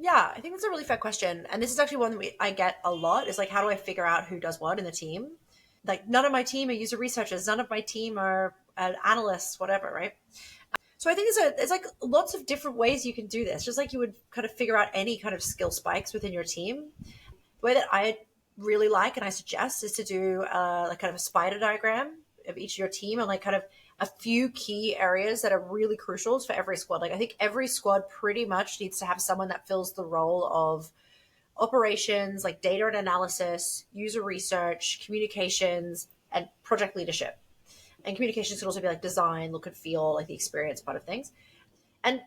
Yeah, I think that's a really fair question. And this is actually one that I get a lot is like, how do I figure out who does what in the team? Like, none of my team are user researchers, none of my team are analysts, whatever, right? So I think there's like lots of different ways you can do this, just like you would kind of figure out any kind of skill spikes within your team. The way that I really like and I suggest is to do like kind of a spider diagram of each of your team and like kind of a few key areas that are really crucial for every squad. Like I think every squad pretty much needs to have someone that fills the role of operations, like data and analysis, user research, communications, and project leadership. And communications could also be like design, look and feel, like the experience part of things. And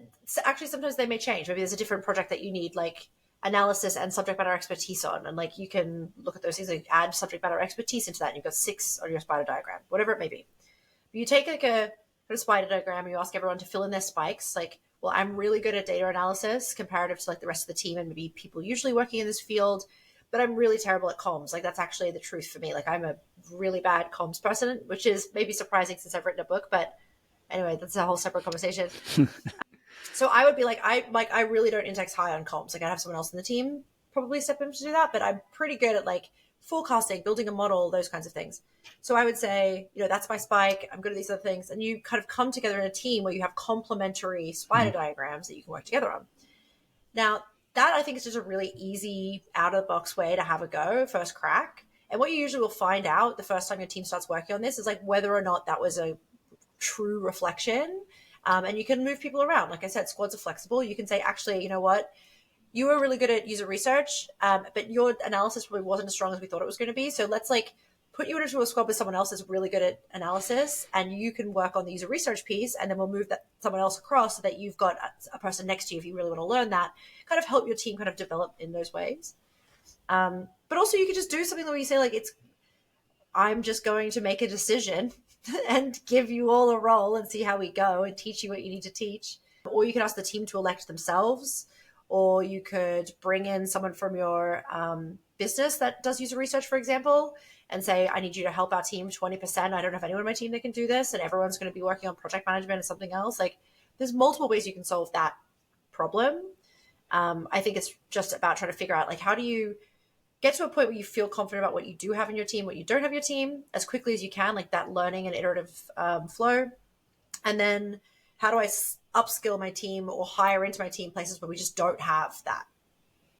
actually, sometimes they may change. Maybe there's a different project that you need like analysis and subject matter expertise on, and like you can look at those things, like add subject matter expertise into that. And you've got 6 on your spider diagram, whatever it may be. But you take like a spider diagram, and you ask everyone to fill in their spikes. Like, well, I'm really good at data analysis comparative to like the rest of the team, and maybe people usually working in this field. But I'm really terrible at comms. Like that's actually the truth for me. Like I'm a really bad comms person, which is maybe surprising since I've written a book. But anyway, that's a whole separate conversation. So I would be like, I really don't index high on comps. Like I'd have someone else in the team probably step in to do that, but I'm pretty good at like forecasting, building a model, those kinds of things. So I would say, that's my spike. I'm good at these other things. And you kind of come together in a team where you have complementary spider diagrams that you can work together on. Now, that I think is just a really easy out of the box way to have a go, first crack. And what you usually will find out the first time your team starts working on this is like whether or not that was a true reflection. And you can move people around. Like I said, squads are flexible. You can say, actually, you know what? You were really good at user research, but your analysis probably wasn't as strong as we thought it was going to be. So let's like put you into a squad with someone else that's really good at analysis, and you can work on the user research piece, and then we'll move that someone else across so that you've got a person next to you if you really want to learn that. Kind of help your team kind of develop in those ways. But also, you could just do something where you say like, I'm just going to make a decision and give you all a role and see how we go and teach you what you need to teach. Or you can ask the team to elect themselves, or you could bring in someone from your business that does user research, for example, and say, I need you to help our team 20%. I don't have anyone on my team that can do this, and everyone's going to be working on project management and something else. Like there's multiple ways you can solve that problem. I think it's just about trying to figure out like, how do you get to a point where you feel confident about what you do have in your team, what you don't have in your team, as quickly as you can, like that learning and iterative flow. And then how do I upskill my team or hire into my team places where we just don't have that?